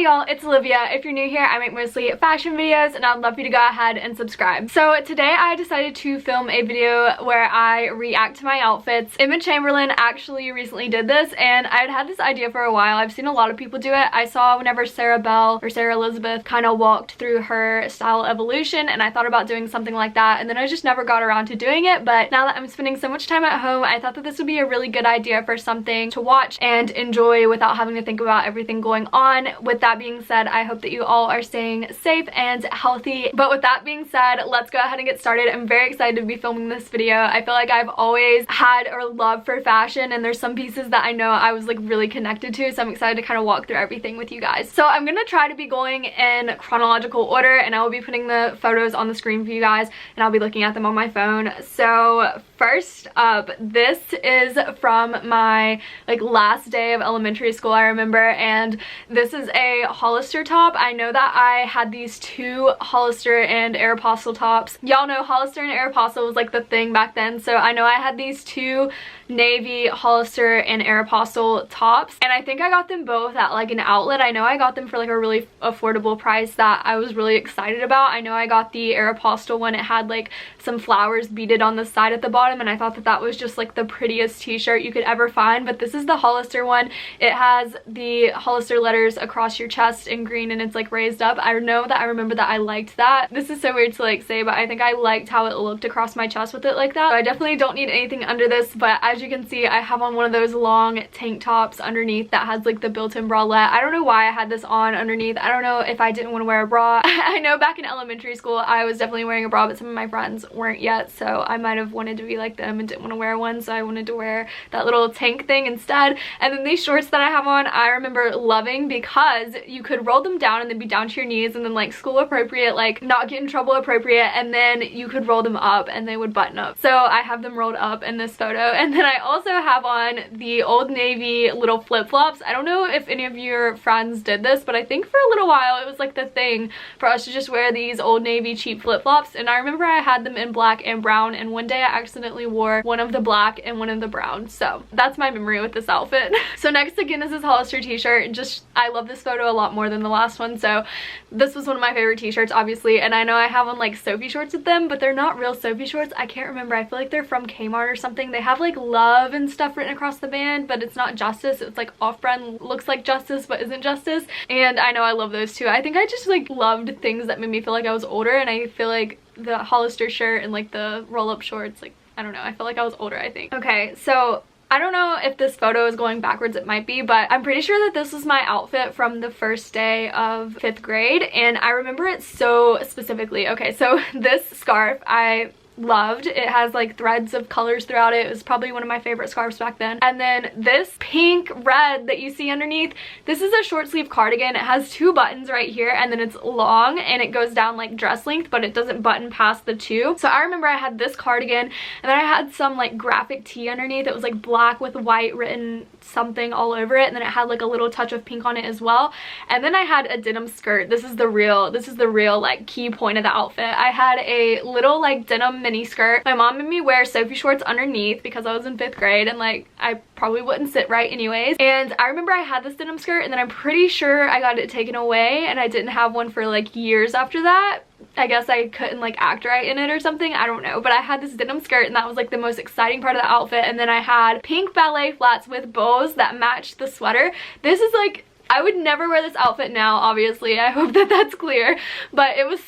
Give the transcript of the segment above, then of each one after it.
Hey y'all, it's Olivia. If you're new here, I make mostly fashion videos and I'd love for you to go ahead and subscribe. So today I decided to film a video where I react to my outfits. Emma Chamberlain actually recently did this and I'd had this idea for a while. I've seen a lot of people do it. I saw whenever Sarah Bell or Sarah Elizabeth kind of walked through her style evolution and I thought about doing something like that, and then I just never got around to doing it. But now that I'm spending so much time at home, I thought that this would be a really good idea for something to watch and enjoy without having to think about everything going on. With that being said, I hope that you all are staying safe and healthy. But with that being said, let's go ahead and get started. I'm very excited to be filming this video. I feel like I've always had a love for fashion and there's some pieces that I know I was like really connected to, so I'm excited to kind of walk through everything with you guys. So I'm gonna try to be going in chronological order and I will be putting the photos on the screen for you guys and I'll be looking at them on my phone. So first up, this is from my like last day of elementary school, I remember, and this is a Hollister top. I know that I had these two Hollister and Aeropostale tops. Y'all know Hollister and Aeropostale was like the thing back then, so I know I had these two navy Hollister and Aeropostale tops, and I think I got them both at like an outlet. I know I got them for like a really affordable price that I was really excited about. I know I got the Aeropostale one. It had like some flowers beaded on the side at the bottom and I thought that that was just like the prettiest t-shirt you could ever find. But this is the Hollister one. It has the Hollister letters across your chest in green and it's like raised up. I know that I remember that I liked that. This is so weird to like say, but I think I liked how it looked across my chest with it like that. So I definitely don't need anything under this, but as you can see, I have on one of those long tank tops underneath that has like the built-in bralette. I don't know why I had this on underneath. I don't know if I didn't want to wear a bra. I know back in elementary school I was definitely wearing a bra, but some of my friends weren't yet, so I might have wanted to be like them and didn't want to wear one, so I wanted to wear that little tank thing instead. And then these shorts that I have on, I remember loving because you could roll them down and they'd be down to your knees, and then like school appropriate, like not get in trouble appropriate, and then you could roll them up and they would button up. So I have them rolled up in this photo. And then I also have on the Old Navy little flip-flops. I don't know if any of your friends did this, but I think for a little while it was like the thing for us to just wear these Old Navy cheap flip-flops, and I remember I had them in black and brown, and one day I accidentally wore one of the black and one of the brown. So that's my memory with this outfit. So next again is this Hollister t-shirt, and just I love this photo a lot more than the last one, so this was one of my favorite t-shirts obviously. And I know I have on like Sophie shorts with them, but they're not real Sophie shorts. I can't remember. I feel like they're from Kmart or something. They have like love and stuff written across the band, but it's not justice. It's like off-brand, looks like justice but isn't justice, and I know I love those too. I think I just like loved things that made me feel like I was older, and I feel like the Hollister shirt and like the roll-up shorts, like I don't know, I felt like I was older, I think. Okay, so I don't know if this photo is going backwards, it might be, but I'm pretty sure that this was my outfit from the first day of 5th grade, and I remember it so specifically. Okay, so this scarf I loved. It has like threads of colors throughout it. It was probably one of my favorite scarves back then. And then this pink red that you see underneath, this is a short sleeve cardigan. It has two buttons right here, and then it's long and it goes down like dress length, but it doesn't button past the two. So I remember I had this cardigan, and then I had some like graphic tee underneath. It was like black with white written something all over it, and then it had like a little touch of pink on it as well. And then I had a denim skirt. This is the real like key point of the outfit. I had a little like denim mini skirt. My mom made me wear Sophie shorts underneath because I was in 5th grade and like I probably wouldn't sit right anyways. And I remember I had this denim skirt, and then I'm pretty sure I got it taken away and I didn't have one for like years after that. I guess I couldn't like act right in it or something, I don't know, but I had this denim skirt and that was like the most exciting part of the outfit. And then I had pink ballet flats with bows that matched the sweater. This is like, I would never wear this outfit now, obviously. I hope that that's clear, but it was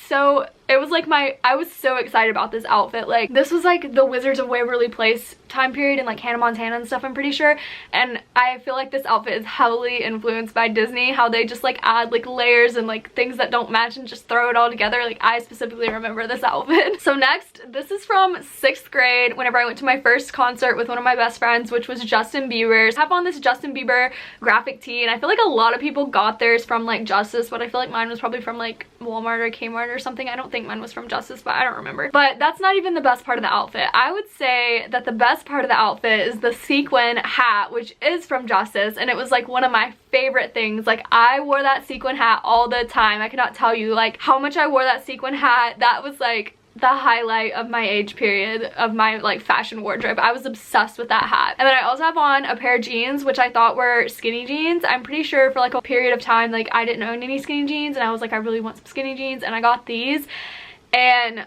like I was so excited about this outfit. Like this was like the Wizards of Waverly Place time period and like Hannah Montana and stuff, I'm pretty sure. And I feel like this outfit is heavily influenced by Disney, how they just like add like layers and like things that don't match and just throw it all together. Like I specifically remember this outfit. So next, this is from 6th grade whenever I went to my first concert with one of my best friends, which was Justin Bieber's. I have on this Justin Bieber graphic tee, and I feel like a lot of people got theirs from like Justice, but I feel like mine was probably from like Walmart or Kmart or something. I don't think mine was from Justice, but I don't remember. But that's not even the best part of the outfit. I would say that the best part of the outfit is the sequin hat, which is from Justice, and it was like one of my favorite things. Like I wore that sequin hat all the time. I cannot tell you like how much I wore that sequin hat. That was like the highlight of my age period of my like fashion wardrobe. I was obsessed with that hat. And then I also have on a pair of jeans, which I thought were skinny jeans. I'm pretty sure for like a period of time, like I didn't own any skinny jeans, and I was like, I really want some skinny jeans, and I got these, and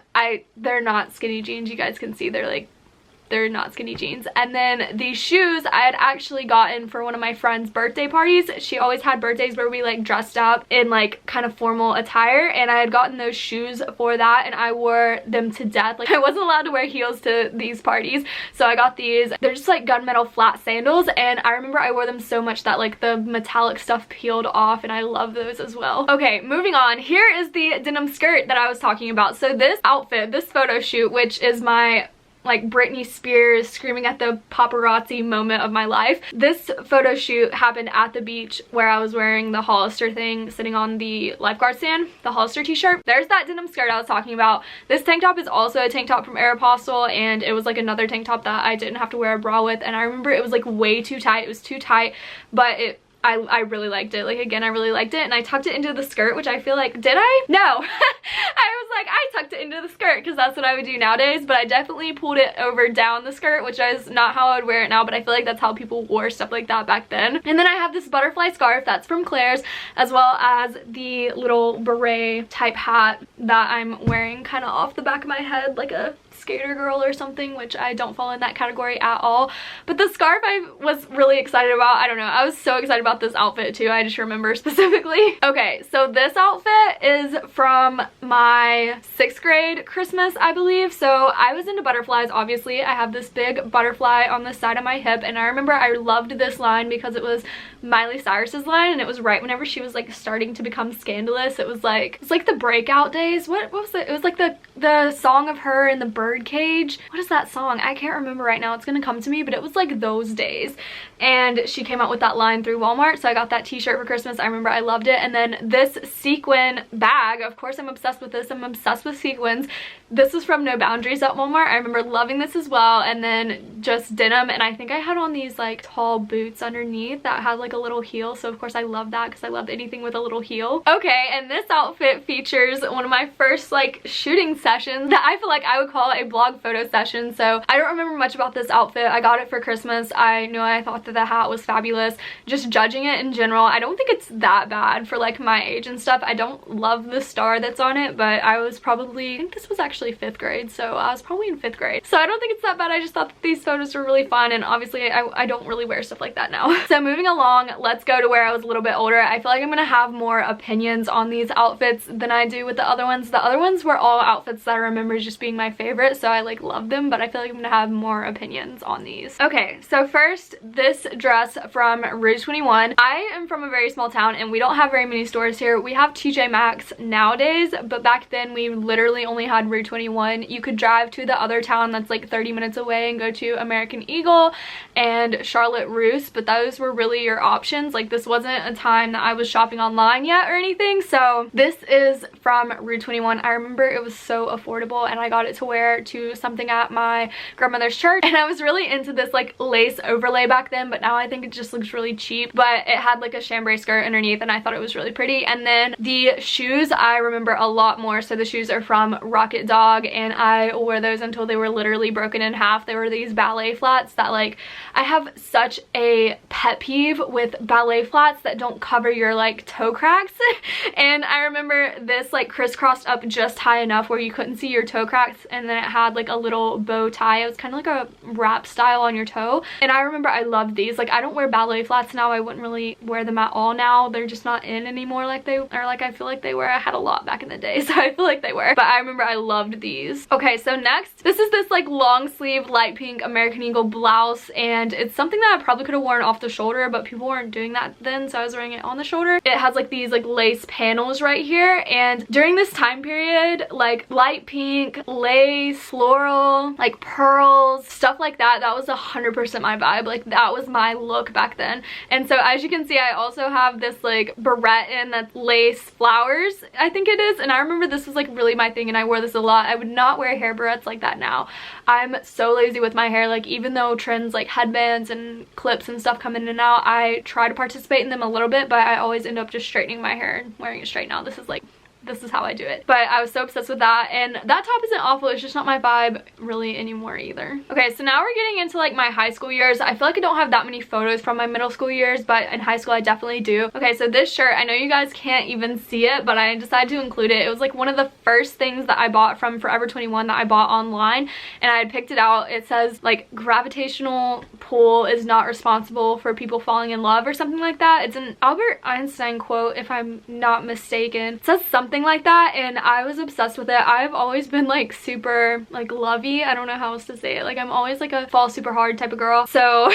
they're not skinny jeans. You guys can see they're not skinny jeans. And then these shoes I had actually gotten for one of my friend's birthday parties. She always had birthdays where we like dressed up in like kind of formal attire, and I had gotten those shoes for that, and I wore them to death. Like I wasn't allowed to wear heels to these parties, so I got these. They're just like gunmetal flat sandals, and I remember I wore them so much that like the metallic stuff peeled off, and I love those as well. Okay, moving on. Here is the denim skirt that I was talking about. So this outfit, this photo shoot, which is my like Britney Spears screaming at the paparazzi moment of my life. This photo shoot happened at the beach where I was wearing the Hollister thing, sitting on the lifeguard stand, the Hollister t-shirt. There's that denim skirt I was talking about. This tank top is also a tank top from Aeropostale, and it was like another tank top that I didn't have to wear a bra with, and I remember it was like way too tight. It was too tight, but I really liked it. Like again, I really liked it, and I tucked it into the skirt, which I feel like, did I? No. I was like, I tucked it into the skirt because that's what I would do nowadays, but I definitely pulled it over down the skirt, which is not how I would wear it now, but I feel like that's how people wore stuff like that back then. And then I have this butterfly scarf that's from Claire's, as well as the little beret type hat that I'm wearing kind of off the back of my head like a skater girl or something, which I don't fall in that category at all. But the scarf I was really excited about. I don't know, I was so excited about this outfit too. I just remember specifically. Okay, so this outfit is from my 6th grade Christmas, I believe. So I was into butterflies, obviously. I have this big butterfly on the side of my hip, and I remember I loved this line because it was Miley Cyrus's line, and it was right whenever she was like starting to become scandalous. It was like the breakout days. What was it? It was like the song of her in the birdcage. What is that song? I can't remember right now. It's gonna come to me, but it was like those days. And she came out with that line through Walmart, so I got that t-shirt for Christmas. I remember I loved it. And then this sequin bag, of course I'm obsessed with this. I'm obsessed with sequins. This is from No Boundaries at Walmart. I remember loving this as well. And then just denim, and I think I had on these like tall boots underneath that had like a little heel, so of course I love that because I love anything with a little heel. Okay, and this outfit features one of my first like shooting sessions that I feel like I would call a blog photo session. So I don't remember much about this outfit. I got it for Christmas. I thought that the hat was fabulous. Just judging it in general, I don't think it's that bad for like my age and stuff. I don't love the star that's on it, but I was probably, I think this was actually 5th grade, so I was probably in 5th grade. So I don't think it's that bad. I just thought that these photos were really fun, and obviously I don't really wear stuff like that now. So moving along, let's go to where I was a little bit older. I feel like I'm gonna have more opinions on these outfits than I do with the other ones. The other ones were all outfits that I remember just being my favorite, so I like loved them, but I feel like I'm gonna have more opinions on these. Okay, so first, this dress from Rouge 21. I am from a very small town, and we don't have very many stores here. We have TJ Maxx nowadays, but back then we literally only had Rouge 21. You could drive to the other town that's like 30 minutes away and go to American Eagle and Charlotte Russe, but those were really your options. Like this wasn't a time that I was shopping online yet or anything. So this is from Rouge 21. I remember it was so affordable, and I got it to wear to something at my grandmother's church, and I was really into this like lace overlay back then, but now I think it just looks really cheap. But it had like a chambray skirt underneath, and I thought it was really pretty. And then the shoes I remember a lot more. So the shoes are from Rocket Dog, and I wore those until they were literally broken in half. They were these ballet flats that like, I have such a pet peeve with ballet flats that don't cover your like toe cracks. And I remember this like crisscrossed up just high enough where you couldn't see your toe cracks, and then it had like a little bow tie. It was kind of like a wrap style on your toe, and I remember I loved these. Like I don't wear ballet flats now. I wouldn't really wear them at all now. They're just not in anymore like they, or like I feel like they were. I had a lot back in the day, so I feel like they were, but I remember I loved these. Okay, so next, this is this like long sleeve light pink American Eagle blouse, and it's something that I probably could have worn off the shoulder, but people weren't doing that then, so I was wearing it on the shoulder. It has like these like lace panels right here, and during this time period, like light pink, lace, floral, like pearls, stuff like that, that was 100% my vibe. Like that was my look back then. And so as you can see, I also have this like barrette in that's lace flowers, I think it is, and I remember this was like really my thing, and I wore this a lot. I would not wear hair barrettes like that now. I'm so lazy with my hair. Like even though trends like headbands and clips and stuff come in and out, I try to participate in them a little bit, but I always end up just straightening my hair and wearing it straight now. This is like this is how I do it. But I was so obsessed with that, and that top isn't awful, it's just not my vibe really anymore either. Okay, so now we're getting into like my high school years. I feel like I don't have that many photos from my middle school years, but in high school I definitely do. Okay, so this shirt, I know you guys can't even see it, but I decided to include it. It was like one of the first things that I bought from Forever 21 that I bought online, and I had picked it out. It says like gravitational pull is not responsible for people falling in love or something like that. It's an Albert Einstein quote if I'm not mistaken. It says something like that, and I was obsessed with it. I've always been like super like lovey. I don't know how else to say it. Like I'm always like a fall super hard type of girl. So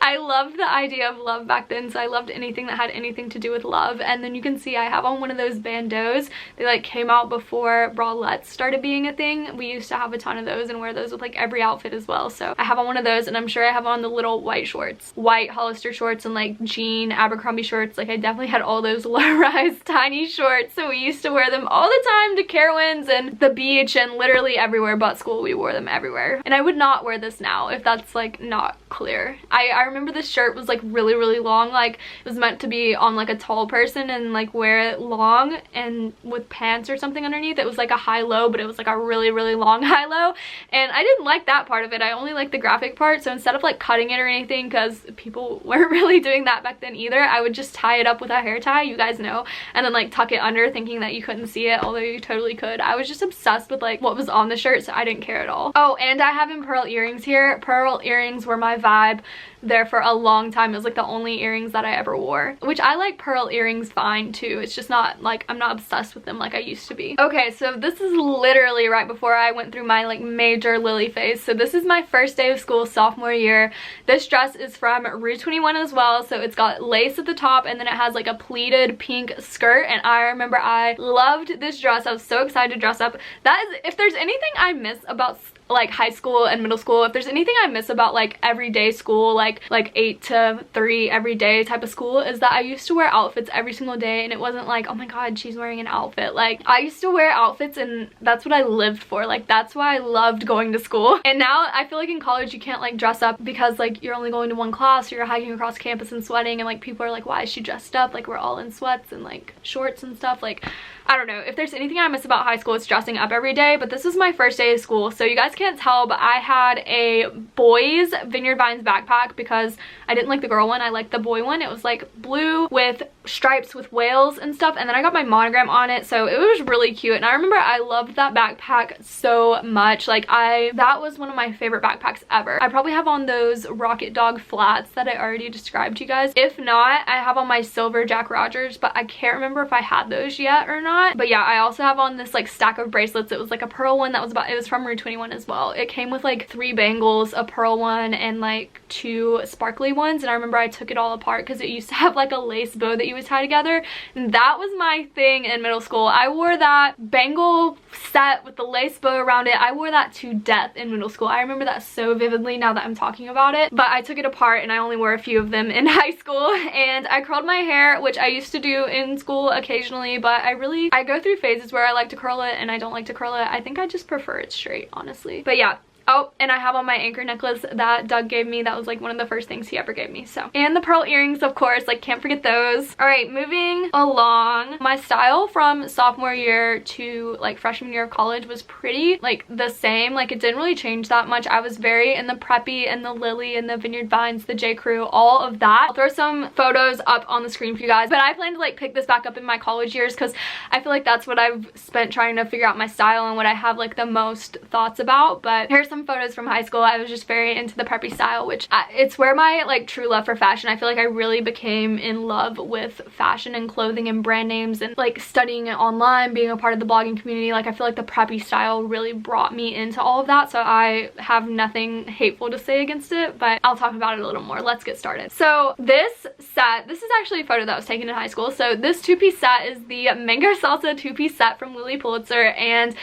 I loved the idea of love back then. So I loved anything that had anything to do with love. And then you can see I have on one of those bandeaus. They like came out before bralettes started being a thing. We used to have a ton of those and wear those with like every outfit as well. So I have on one of those, and I'm sure I have on the little white shorts, white Hollister shorts, and like jean Abercrombie shorts. Like I definitely had all those low-rise tiny shorts. So we used to wear them all the time to Carowinds and the beach and literally everywhere but school. We wore them everywhere. And I would not wear this now if that's like not clear. I remember this shirt was like really long. Like it was meant to be on like a tall person and like wear it long and with pants or something underneath. It was like a high-low, but it was like a really long high-low, and I didn't like that part of it. I only liked the graphic part. So instead of like cutting it or anything, because people weren't really doing that back then either, I would just tie it up with a hair tie, you guys know, and then like tuck it under thinking that you couldn't see it, although you totally could. I was just obsessed with like what was on the shirt, so I didn't care at all. Oh, and I have in pearl earrings here. Pearl earrings were my vibe there for a long time. It was like the only earrings that I ever wore, which I like pearl earrings fine too. It's just not like, I'm not obsessed with them like I used to be. Okay, so this is literally right before I went through my like major Lilly phase. So this is my first day of school, sophomore year. This dress is from Rue 21 as well. So it's got lace at the top, and then it has like a pleated pink skirt, and I remember I loved this dress. I was so excited to dress up. That is, if there's anything I miss about like high school and middle school, if there's anything I miss about like everyday school, like 8 to 3 everyday type of school, is that I used to wear outfits every single day, and it wasn't like, oh my god, she's wearing an outfit. Like I used to wear outfits, and that's what I lived for. Like that's why I loved going to school. And now I feel like in college you can't like dress up because like you're only going to one class, or you're hiking across campus and sweating, and like people are like, why is she dressed up? Like we're all in sweats and like shorts and stuff. Like I don't know. If there's anything I miss about high school, it's dressing up every day. But this was my first day of school, so you guys can't tell, but I had a boys Vineyard Vines backpack because I didn't like the girl one. I liked the boy one. It was like blue with stripes with whales and stuff, and then I got my monogram on it, so it was really cute. And I remember I loved that backpack so much. Like that was one of my favorite backpacks ever. I probably have on those Rocket Dog flats that I already described to you guys. If not, I have on my silver Jack Rogers, but I can't remember if I had those yet or not. But yeah, I also have on this like stack of bracelets. It was like a pearl one that was it was from Rue 21 as well. It came with like 3 bangles, a pearl one, and like 2 sparkly ones. And I remember I took it all apart because it used to have like a lace bow that you would tie together, and that was my thing in middle school. I wore that bangle set with the lace bow around it. I wore that to death in middle school. I remember that so vividly now that I'm talking about it. But I took it apart, and I only wore a few of them in high school. And I curled my hair, which I used to do in school occasionally, but I go through phases where I like to curl it and I don't like to curl it. I think I just prefer it straight, honestly. But yeah. Oh, and I have on my anchor necklace that Doug gave me. That was like one of the first things he ever gave me. So, and the pearl earrings, of course, like can't forget those. All right, moving along. My style from sophomore year to like freshman year of college was pretty like the same. Like it didn't really change that much. I was very in the preppy and the Lilly and the Vineyard Vines, the J. Crew, all of that. I'll throw some photos up on the screen for you guys, but I plan to like pick this back up in my college years because I feel like that's what I've spent trying to figure out my style and what I have like the most thoughts about. But here's some photos from high school. I was just very into the preppy style, which it's where my like true love for fashion. I feel like I really became in love with fashion and clothing and brand names, and like studying it online, being a part of the blogging community. Like I feel like the preppy style really brought me into all of that, so I have nothing hateful to say against it, but I'll talk about it a little more. Let's get started. So this set, this is actually a photo that was taken in high school. So this 2-piece set is the Mango Salsa 2-piece set from Lilly Pulitzer, and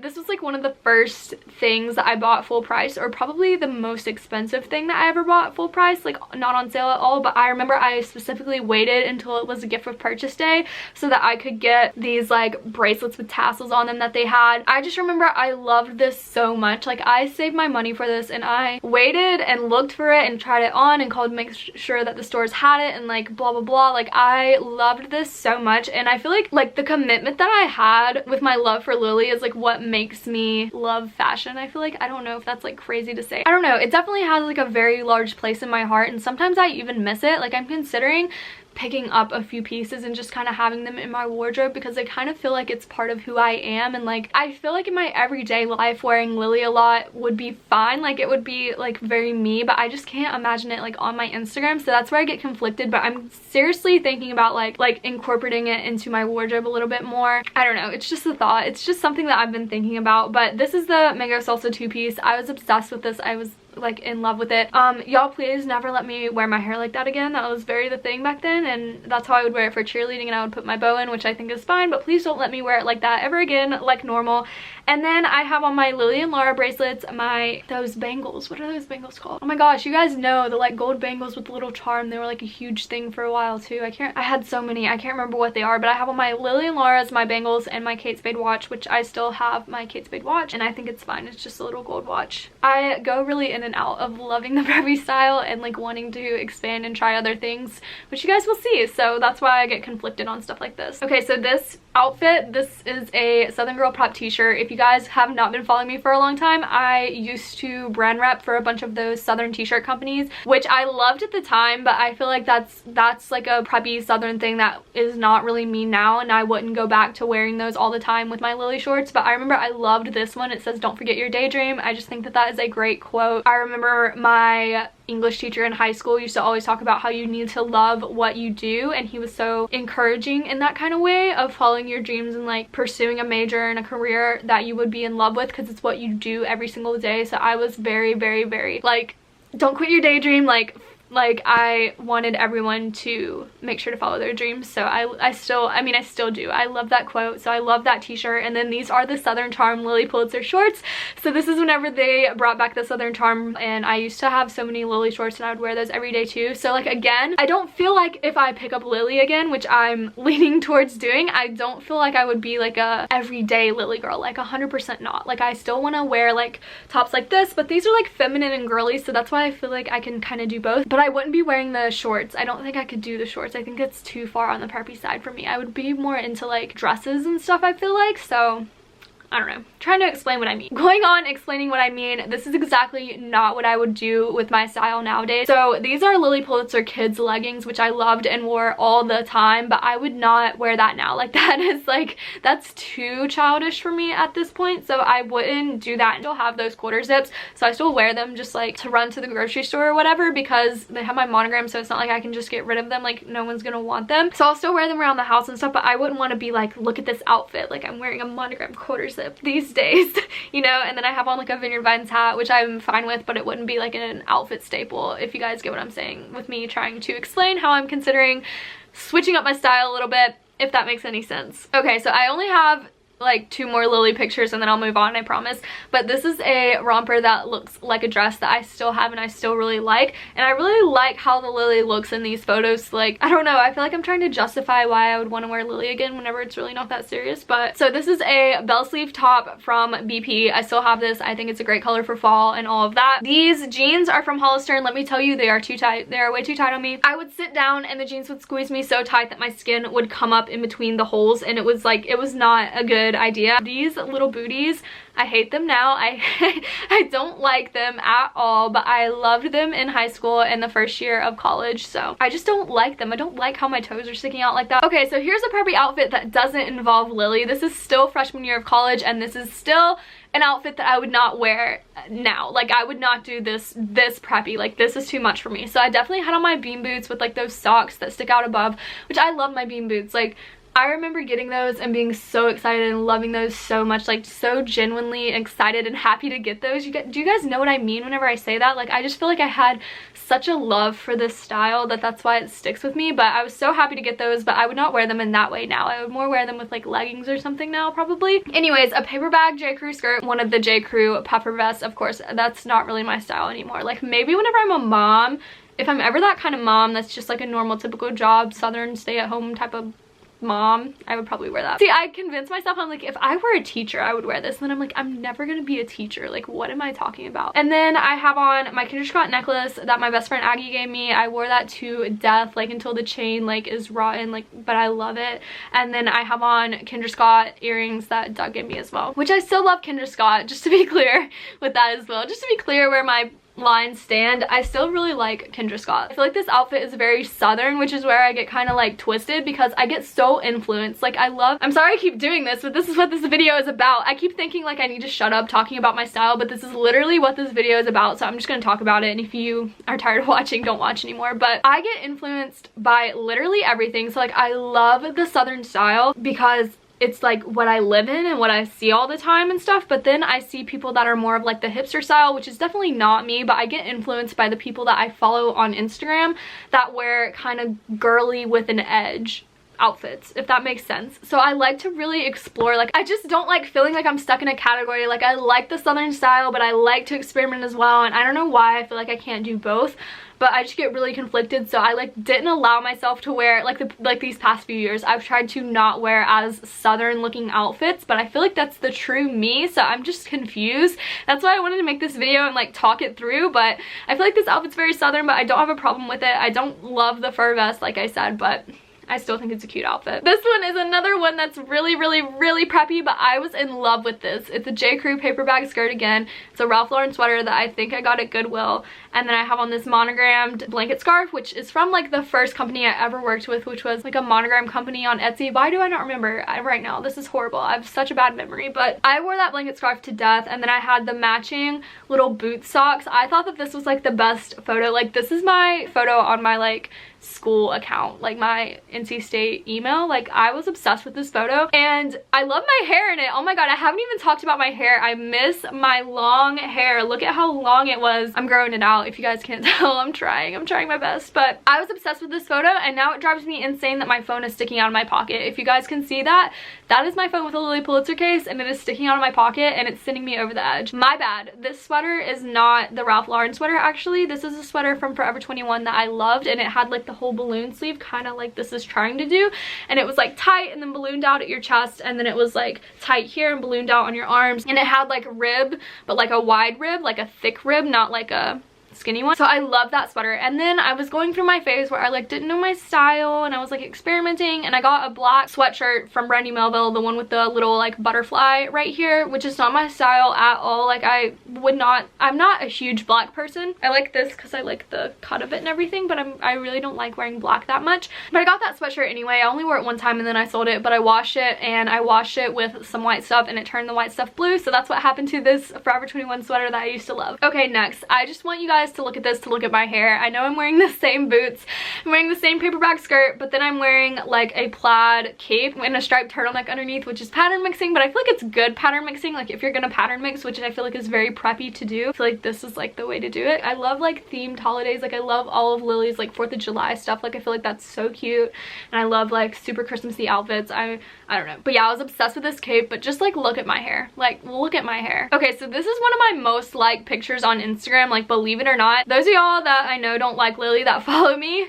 This was like one of the first things that I bought full price, or probably the most expensive thing that I ever bought full price, like not on sale at all. But I remember I specifically waited until it was a gift with purchase day so that I could get these like bracelets with tassels on them that they had. I just remember I loved this so much. Like, I saved my money for this and I waited and looked for it and tried it on and called to make sure that the stores had it and like blah blah blah. Like, I loved this so much, and I feel like the commitment that I had with my love for Lilly is like what makes me love fashion. I feel like, I don't know if that's like crazy to say. I don't know, it definitely has like a very large place in my heart, and sometimes I even miss it. Like, I'm considering picking up a few pieces and just kind of having them in my wardrobe because I kind of feel like it's part of who I am, and like I feel like in my everyday life wearing Lilly a lot would be fine. Like, it would be like very me, but I just can't imagine it like on my Instagram, so that's where I get conflicted. But I'm seriously thinking about like incorporating it into my wardrobe a little bit more. I don't know, it's just a thought. It's just something that I've been thinking about. But this is the Mango Salsa two-piece. I was obsessed with this. I was like in love with it. Y'all please never let me wear my hair like that again. That was very the thing back then, and that's how I would wear it for cheerleading, and I would put my bow in, which I think is fine, but please don't let me wear it like that ever again, like normal. And then I have on my Lilly and Laura bracelets, those bangles. What are those bangles called? Oh my gosh, you guys know the like gold bangles with the little charm. They were like a huge thing for a while too. I had so many, I can't remember what they are, but I have on my Lilly and Laura's, my bangles, and my Kate Spade watch, which I still have my Kate Spade watch, and I think it's fine. It's just a little gold watch. I go really in and out of loving the preppy style and like wanting to expand and try other things, which you guys will see, so that's why I get conflicted on stuff like this. Okay, so this outfit, this is a Southern Girl Prep t-shirt. If you guys have not been following me for a long time, I used to brand rep for a bunch of those Southern t-shirt companies, which I loved at the time, but I feel like that's like a preppy Southern thing that is not really me now, and I wouldn't go back to wearing those all the time with my Lilly shorts. But I remember I loved this one. It says, "Don't forget your daydream." I just think that that is a great quote. I remember my English teacher in high school used to always talk about how you need to love what you do, and he was so encouraging in that kind of way of following your dreams and like pursuing a major and a career that you would be in love with, because it's what you do every single day. So I was very like, don't quit your daydream. Like I wanted everyone to make sure to follow their dreams. So I still do. I love that quote. So I love that t-shirt. And then these are the Southern Charm Lilly Pulitzer shorts. So this is whenever they brought back the Southern Charm, and I used to have so many Lilly shorts and I would wear those every day too. So like, again, I don't feel like if I pick up Lilly again, which I'm leaning towards doing, I don't feel like I would be like a everyday Lilly girl, like 100% not. Like, I still want to wear like tops like this, but these are like feminine and girly, so that's why I feel like I can kind of do both. But I wouldn't be wearing the shorts. I don't think I could do the shorts. I think it's too far on the preppy side for me. I would be more into like dresses and stuff, I feel like. So I don't know, trying to explain what I mean. Going on explaining what I mean, this is exactly not what I would do with my style nowadays. So these are Lilly Pulitzer kids leggings, which I loved and wore all the time, but I would not wear that now. Like, that is like, that's too childish for me at this point, so I wouldn't do that. I still have those quarter zips, so I still wear them just like to run to the grocery store or whatever, because they have my monogram, so it's not like I can just get rid of them. Like, no one's gonna want them, so I'll still wear them around the house and stuff, but I wouldn't want to be like, look at this outfit, like I'm wearing a monogram quarter zip these days, you know. And then I have on like a Vineyard Vines hat, which I'm fine with, but it wouldn't be like an outfit staple, if you guys get what I'm saying with me trying to explain how I'm considering switching up my style a little bit, if that makes any sense. Okay, so I only have like 2 more Lilly pictures and then I'll move on, I promise. But this is a romper that looks like a dress that I still have and I still really like, and I really like how the Lilly looks in these photos. Like, I don't know, I feel like I'm trying to justify why I would want to wear Lilly again whenever it's really not that serious. But so this is a bell sleeve top from BP. I still have this. I think it's a great color for fall and all of that. These jeans are from Hollister, and let me tell you, they are too tight. They are way too tight on me. I would sit down and the jeans would squeeze me so tight that my skin would come up in between the holes, and it was like, it was not a good idea. These little booties, I hate them now. I don't like them at all, but I loved them in high school and the first year of college, so I just don't like them. I don't like how my toes are sticking out like that. Okay, so here's a preppy outfit that doesn't involve Lilly. This is still freshman year of college, and this is still an outfit that I would not wear now. Like, I would not do this preppy. Like, this is too much for me. So I definitely had on my bean boots with like those socks that stick out above, which I love my bean boots. Like, I remember getting those and being so excited and loving those so much, like so genuinely excited and happy to get those. Do you guys know what I mean whenever I say that? Like, I just feel like I had such a love for this style that's why it sticks with me. But I was so happy to get those, but I would not wear them in that way now. I would more wear them with like leggings or something now, probably. Anyways, a paper bag J. Crew skirt, one of the J. Crew puffer vests. Of course, that's not really my style anymore. Like, maybe whenever I'm a mom, if I'm ever that kind of mom that's just like a normal typical job, southern stay-at-home type of mom, I would probably wear that. See, I convinced myself, I'm like, if I were a teacher, I would wear this. And then I'm like, I'm never gonna be a teacher. Like, what am I talking about? And then I have on my Kendra Scott necklace that my best friend Aggie gave me. I wore that to death, like until the chain like is rotten, like, but I love it. And then I have on Kendra Scott earrings that Doug gave me as well, which I still love Kendra Scott, just to be clear with that as well. Just to be clear where my lines stand, I still really like Kendra Scott. I feel like this outfit is very southern, which is where I get kind of like twisted because I get so influenced. Like, I'm sorry I keep doing this, but this is what this video is about. I keep thinking like I need to shut up talking about my style, but this is literally what this video is about, so I'm just gonna talk about it. And if you are tired of watching, don't watch anymore. But I get influenced by literally everything. So like, I love the southern style because it's like what I live in and what I see all the time and stuff. But then I see people that are more of like the hipster style, which is definitely not me, but I get influenced by the people that I follow on Instagram that wear kind of girly with an edge outfits, if that makes sense. So I like to really explore. Like, I just don't like feeling like I'm stuck in a category. Like, I like the southern style, but I like to experiment as well. And I don't know why I feel like I can't do both, but I just get really conflicted. So I like didn't allow myself to wear like these past few years. I've tried to not wear as southern looking outfits, but I feel like that's the true me. So I'm just confused. That's why I wanted to make this video and like talk it through. But I feel like this outfit's very southern, but I don't have a problem with it. I don't love the fur vest, like I said, but I still think it's a cute outfit. This one is another one that's really, really, really preppy, but I was in love with this. It's a J. Crew paper bag skirt again. It's a Ralph Lauren sweater that I think I got at Goodwill. And then I have on this monogrammed blanket scarf, which is from like the first company I ever worked with, which was like a monogram company on Etsy. Why do I not remember right now? This is horrible. I have such a bad memory, but I wore that blanket scarf to death. And then I had the matching little boot socks. I thought that this was like the best photo. Like, this is my photo on my like school account, like my NC State email. Like, I was obsessed with this photo and I love my hair in it. Oh my god, I haven't even talked about my hair. I miss my long hair. Look at how long it was. I'm growing it out, if you guys can't tell. I'm trying my best. But I was obsessed with this photo and now it drives me insane that my phone is sticking out of my pocket. If you guys can see that, that is my phone with a Lilly Pulitzer case and it is sticking out of my pocket and it's sending me over the edge. My bad. This sweater is not the Ralph Lauren sweater, actually. This is a sweater from Forever 21 that I loved, and it had like the whole balloon sleeve, kind of like this is trying to do, and it was like tight and then ballooned out at your chest, and then it was like tight here and ballooned out on your arms, and it had like rib, but like a wide rib, like a thick rib, not like a skinny one. So I love that sweater. And then I was going through my phase where I like didn't know my style and I was like experimenting, and I got a black sweatshirt from Brandy Melville, the one with the little like butterfly right here, which is not my style at all. Like, I'm not a huge black person. I like this because I like the cut of it and everything, but I really don't like wearing black that much. But I got that sweatshirt anyway. I only wore it one time and then I sold it, but I washed it, and I washed it with some white stuff and it turned the white stuff blue. So that's what happened to this Forever 21 sweater that I used to love. Okay, next, I just want you guys to look at this, to look at my hair. I know I'm wearing the same boots, I'm wearing the same paper bag skirt, but then I'm wearing like a plaid cape and a striped turtleneck underneath, which is pattern mixing, but I feel like it's good pattern mixing. Like, if you're gonna pattern mix, which I feel like is very preppy to do, I feel like this is like the way to do it. I love like themed holidays. Like, I love all of Lily's like 4th of July stuff. Like, I feel like that's so cute, and I love like super Christmassy outfits. I don't know, but yeah, I was obsessed with this cape. But just like look at my hair, like look at my hair. Okay, so this is one of my most liked pictures on Instagram, like, believe it or not. Those of y'all that I know don't like Lily that follow me,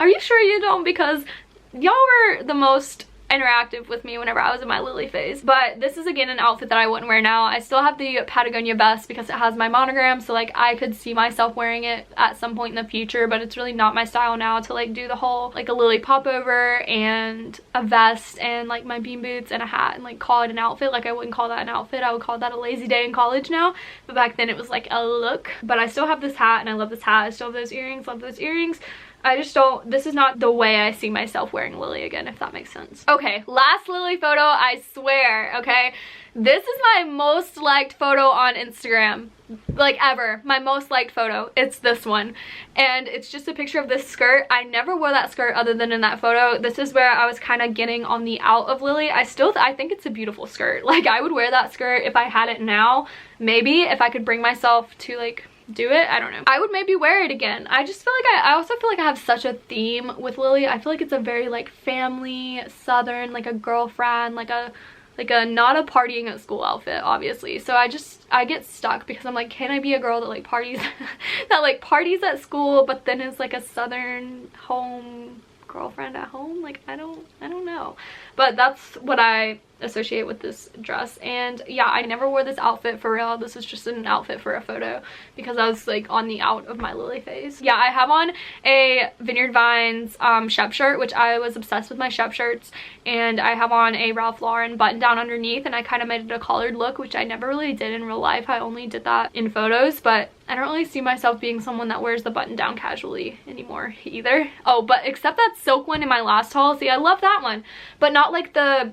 are you sure you don't? Because y'all were the most interactive with me whenever I was in my Lily phase. But this is again an outfit that I wouldn't wear now. I still have the Patagonia vest because it has my monogram, so like I could see myself wearing it at some point in the future, but it's really not my style now to like do the whole like a Lily popover and a vest and like my bean boots and a hat and like call it an outfit. Like, I wouldn't call that an outfit. I would call that a lazy day in college now, but back then it was like a look. But I still have this hat and I love this hat. I still have those earrings, love those earrings. I just don't, this is not the way I see myself wearing Lilly again, if that makes sense. Okay, last Lilly photo, I swear, okay? This is my most liked photo on Instagram, like ever. My most liked photo, it's this one. And it's just a picture of this skirt. I never wore that skirt other than in that photo. This is where I was kind of getting on the out of Lilly. I think it's a beautiful skirt. Like, I would wear that skirt if I had it now. Maybe if I could bring myself to like do it, I don't know. I would maybe wear it again. I just feel like I also feel like I have such a theme with Lilly. I feel like it's a very like family, southern, like a girlfriend, like a not a partying at school outfit, obviously. So I get stuck because I'm like, can I be a girl that like parties that like parties at school but then is like a southern home girlfriend at home? Like, I don't know. But that's what I associate with this dress. And yeah, I never wore this outfit for real. This is just an outfit for a photo because I was like on the out of my Lilly phase. Yeah, I have on a Vineyard Vines Shep shirt, which I was obsessed with my Shep shirts, and I have on a Ralph Lauren button down underneath, and I kind of made it a collared look, which I never really did in real life. I only did that in photos, but I don't really see myself being someone that wears the button down casually anymore either. Oh, but except that silk one in my last haul. See, I love that one, but not like the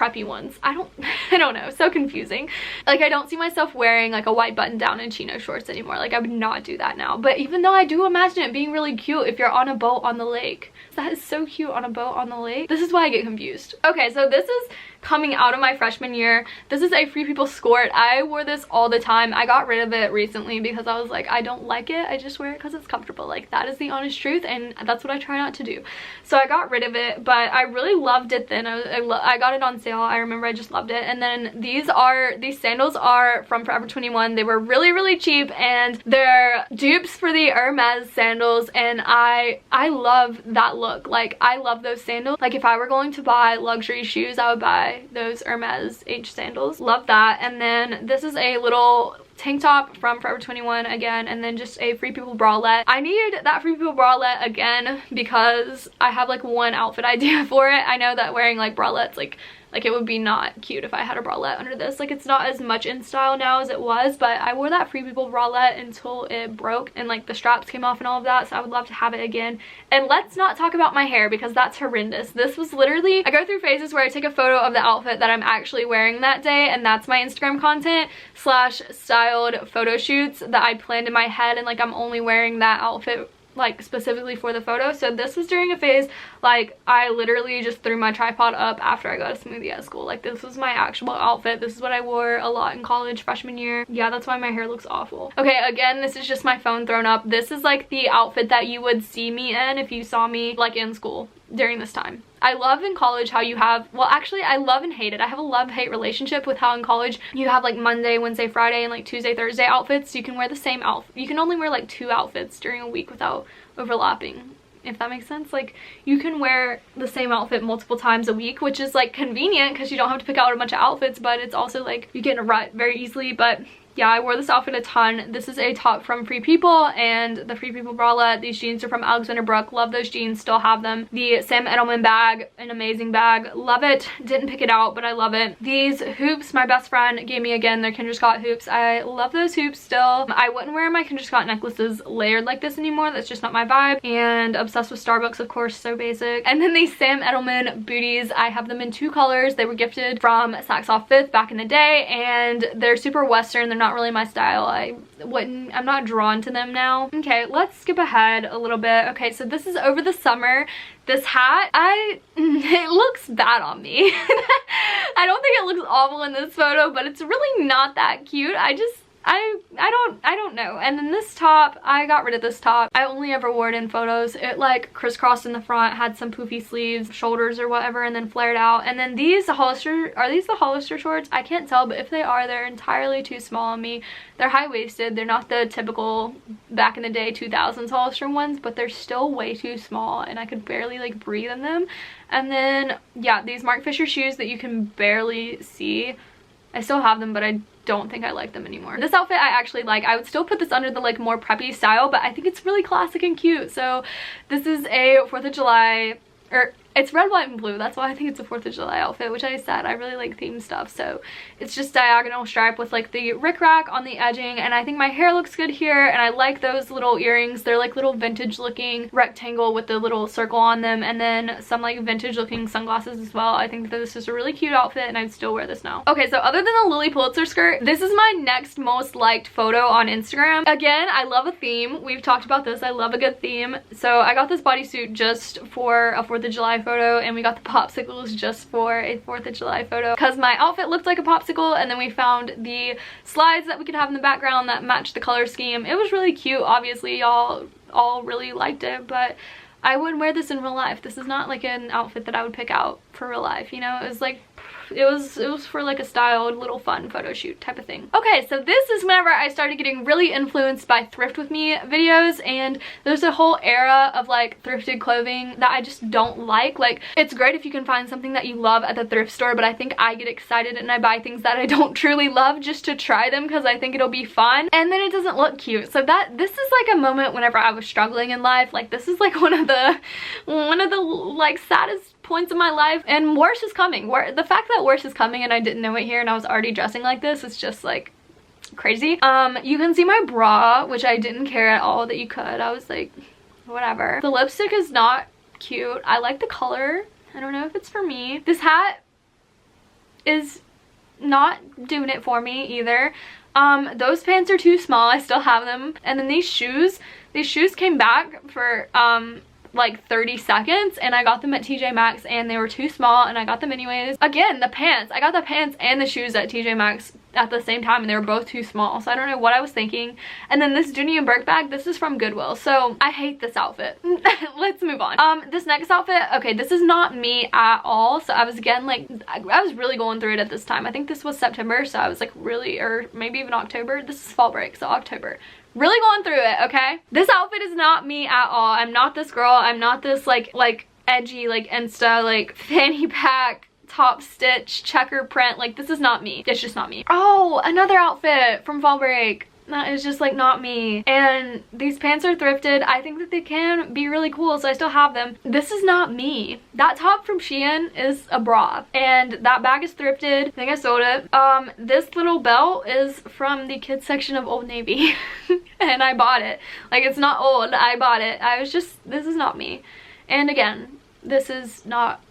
preppy ones. I don't know, so confusing. Like, I don't see myself wearing like a white button down and chino shorts anymore. Like, I would not do that now. But even though I do imagine it being really cute if you're on a boat on the lake. That is so cute, on a boat on the lake. This is why I get confused. Okay, so this is coming out of my freshman year. This is a Free People skirt. I wore this all the time. I got rid of it recently because I was like, I don't like it. I just wear it because it's comfortable. Like, that is the honest truth, and that's what I try not to do. So I got rid of it, but I really loved it then. I got it on sale. I remember I just loved it. And then these sandals are from Forever 21. They were really, really cheap, and they're dupes for the Hermes sandals, and I love that look. Like, I love those sandals. Like, if I were going to buy luxury shoes, I would buy those Hermes H sandals. Love that. And then this is a little tank top from Forever 21 again, and then just a Free People bralette. I need that Free People bralette again because I have like one outfit idea for it. I know that wearing like bralettes, like it would be not cute if I had a bralette under this. Like, it's not as much in style now as it was, but I wore that Free People bralette until it broke and like the straps came off and all of that, so I would love to have it again. And let's not talk about my hair because that's horrendous. This was literally, I go through phases where I take a photo of the outfit that I'm actually wearing that day, and that's my Instagram content slash styled photo shoots that I planned in my head, and like I'm only wearing that outfit like specifically for the photo. So this was during a phase, like I literally just threw my tripod up after I got a smoothie at school. Like, this was my actual outfit. This is what I wore a lot in college freshman year. Yeah, that's why my hair looks awful. Okay, again, this is just my phone thrown up. This is like the outfit that you would see me in if you saw me like in school during this time. I love in college how you have, well, actually I love and hate it. I have a love-hate relationship with how in college you have like Monday, Wednesday, Friday, and like Tuesday, Thursday outfits. You can wear the same outfit. You can only wear like 2 outfits during a week without overlapping, if that makes sense. Like, you can wear the same outfit multiple times a week, which is like convenient because you don't have to pick out a bunch of outfits, but it's also like you get in a rut very easily. But yeah, I wore this outfit a ton. This is a top from Free People and the Free People bralette. These jeans are from Alexander Brook. Love those jeans, still have them. The Sam Edelman bag, an amazing bag. Love it. Didn't pick it out, but I love it. These hoops, my best friend gave me again. They're Kendra Scott hoops. I love those hoops still. I wouldn't wear my Kendra Scott necklaces layered like this anymore. That's just not my vibe. And obsessed with Starbucks, of course, so basic. And then these Sam Edelman booties. I have them in 2 colors. They were gifted from Saks Off 5th back in the day, and they're super Western. They're not really my style. I'm not drawn to them now. Okay, let's skip ahead a little bit. Okay, so this is over the summer. This hat, it looks bad on me. I don't think it looks awful in this photo, but it's really not that cute. I don't know. And then this top, I got rid of this top. I only ever wore it in photos. It like crisscrossed in the front, had some poofy sleeves, shoulders or whatever, and then flared out. And then these Hollister, are these the Hollister shorts? I can't tell, but if they are, they're entirely too small on me. They're high-waisted. They're not the typical back in the day 2000s Hollister ones, but they're still way too small and I could barely like breathe in them. And then yeah, these Marc Fisher shoes that you can barely see. I still have them, but I don't think I like them anymore. This outfit I actually like. I would still put this under the like more preppy style, but I think it's really classic and cute. So this is a 4th of July, or It's red, white, and blue. That's why I think it's a 4th of July outfit, which I said I really like theme stuff. So it's just diagonal stripe with like the rickrack on the edging, and I think my hair looks good here, and I like those little earrings. They're like little vintage looking rectangle with the little circle on them, and then some like vintage looking sunglasses as well. I think that this is a really cute outfit, and I'd still wear this now. Okay, so other than the Lilly Pulitzer skirt, this is my next most liked photo on Instagram. Again, I love a theme. We've talked about this. I love a good theme. So I got this bodysuit just for a 4th of July photo, and we got the popsicles just for a 4th of July photo because my outfit looked like a popsicle, and then we found the slides that we could have in the background that matched the color scheme. It was really cute. Obviously y'all all really liked it, but I wouldn't wear this in real life. This is not like an outfit that I would pick out for real life, you know? It was like, it was for like a styled little fun photo shoot type of thing. Okay, so this is whenever I started getting really influenced by Thrift With Me videos, and there's a whole era of like thrifted clothing that I just don't like. Like, it's great if you can find something that you love at the thrift store, but I think I get excited and I buy things that I don't truly love just to try them because I think it'll be fun, and then it doesn't look cute. So this is like a moment whenever I was struggling in life. Like, this is like one of the like saddest points of my life, and worse is coming. The fact that worse is coming and I didn't know it here and I was already dressing like this is just like crazy. You can see my bra, which I didn't care at all that you could. I was like, whatever. The lipstick is not cute. I like the color. I don't know if it's for me. This hat is not doing it for me either. Those pants are too small. I still have them. And then these shoes came back for like 30 seconds, and I got them at TJ Maxx, and they were too small, and I got them anyways. Again, the pants, I got the pants and the shoes at TJ Maxx at the same time, and they were both too small, so I don't know what I was thinking. And then this Dooney and Burke bag, this is from Goodwill, so I hate this outfit. Let's move on. This next outfit, okay, this is not me at all. So I was, again, like, I was really going through it at this time. I think this was September, so I was like really, or maybe even October. This is fall break, so October. Really going through it, okay? This outfit is not me at all. I'm not this girl. I'm not this like edgy, like Insta, like fanny pack, top stitch, checker print. Like, this is not me. It's just not me. Oh, another outfit from fall break. That is just like not me. And these pants are thrifted. I think that they can be really cool, so I still have them. This is not me. That top from Shein is a bra, and that bag is thrifted. I think I sold it. This little belt is from the kids section of Old Navy and I bought it. Like, it's not old. I bought it. I was just, this is not me. And again, this is not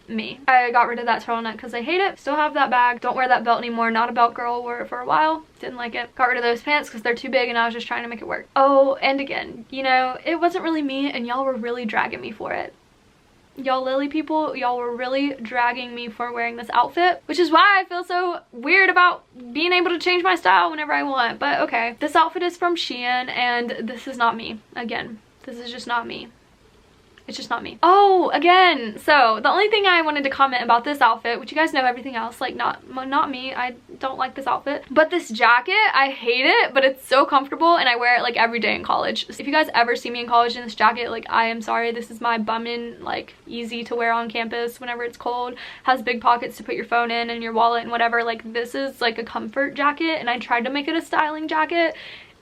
me. I got rid of that turtleneck because I hate it. Still have that bag. Don't wear that belt anymore. Not a belt girl. Wore it for a while. Didn't like it. Got rid of those pants because they're too big, and I was just trying to make it work. Oh, and again, you know, it wasn't really me, and y'all were really dragging me for it. Y'all Lilly people, y'all were really dragging me for wearing this outfit, which is why I feel so weird about being able to change my style whenever I want. But okay, this outfit is from Shein, and this is not me. Again, this is just not me. It's just not me. Oh, again, so the only thing I wanted to comment about this outfit, which you guys know everything else, like not me, I don't like this outfit, but this jacket, I hate it, but it's so comfortable, and I wear it like every day in college. If you guys ever see me in college in this jacket, like, I am sorry, this is my bum-in, like, easy to wear on campus whenever it's cold, has big pockets to put your phone in and your wallet and whatever. Like, this is like a comfort jacket, and I tried to make it a styling jacket.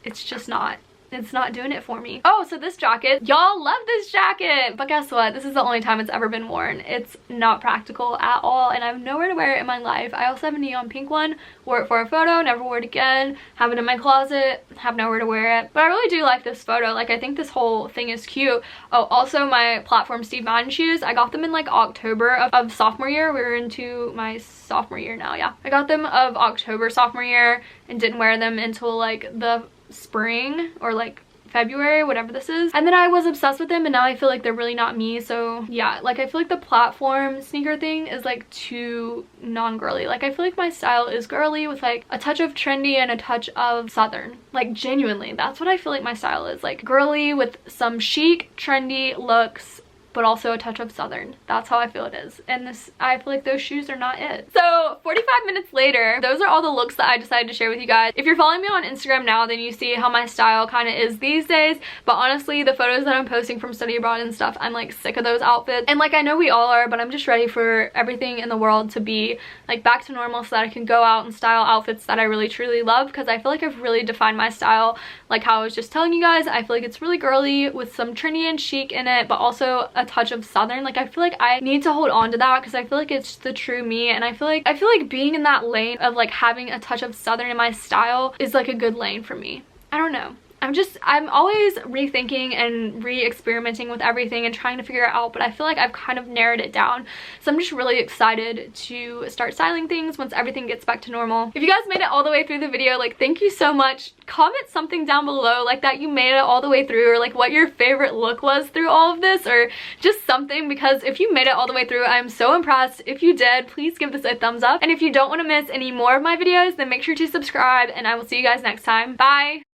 It's just not. It's not doing it for me. Oh, so this jacket, y'all love this jacket, but guess what? This is the only time it's ever been worn. It's not practical at all, and I have nowhere to wear it in my life. I also have a neon pink one, wore it for a photo, never wore it again, have it in my closet, have nowhere to wear it. But I really do like this photo. Like, I think this whole thing is cute. Oh, also my platform Steve Madden shoes, I got them in like October of sophomore year. We're into my sophomore year now, yeah. I got them of October sophomore year and didn't wear them until like the spring or like February, whatever this is, and then I was obsessed with them, and now I feel like they're really not me. So yeah, like, I feel like the platform sneaker thing is like too non-girly. Like, I feel like my style is girly with like a touch of trendy and a touch of southern. Like, genuinely, that's what I feel like my style is, like girly with some chic trendy looks, but also a touch of southern. That's how I feel it is. And this, I feel like those shoes are not it. So 45 minutes later, those are all the looks that I decided to share with you guys. If you're following me on Instagram now, then you see how my style kind of is these days. But honestly, the photos that I'm posting from study abroad and stuff, I'm like sick of those outfits. And like, I know we all are, but I'm just ready for everything in the world to be like back to normal so that I can go out and style outfits that I really truly love, because I feel like I've really defined my style. Like how I was just telling you guys, I feel like it's really girly with some trendy and chic in it, but also a touch of Southern. Like I feel like I need to hold on to that because I feel like it's the true me, and I feel like being in that lane of like having a touch of Southern in my style is like a good lane for me. I don't know. I'm always rethinking and re-experimenting with everything and trying to figure it out, but I feel like I've kind of narrowed it down. So I'm just really excited to start styling things once everything gets back to normal. If you guys made it all the way through the video, like thank you so much. Comment something down below like that you made it all the way through, or like what your favorite look was through all of this, or just something, because if you made it all the way through, I'm so impressed. If you did, please give this a thumbs up. And if you don't want to miss any more of my videos, then make sure to subscribe, and I will see you guys next time. Bye!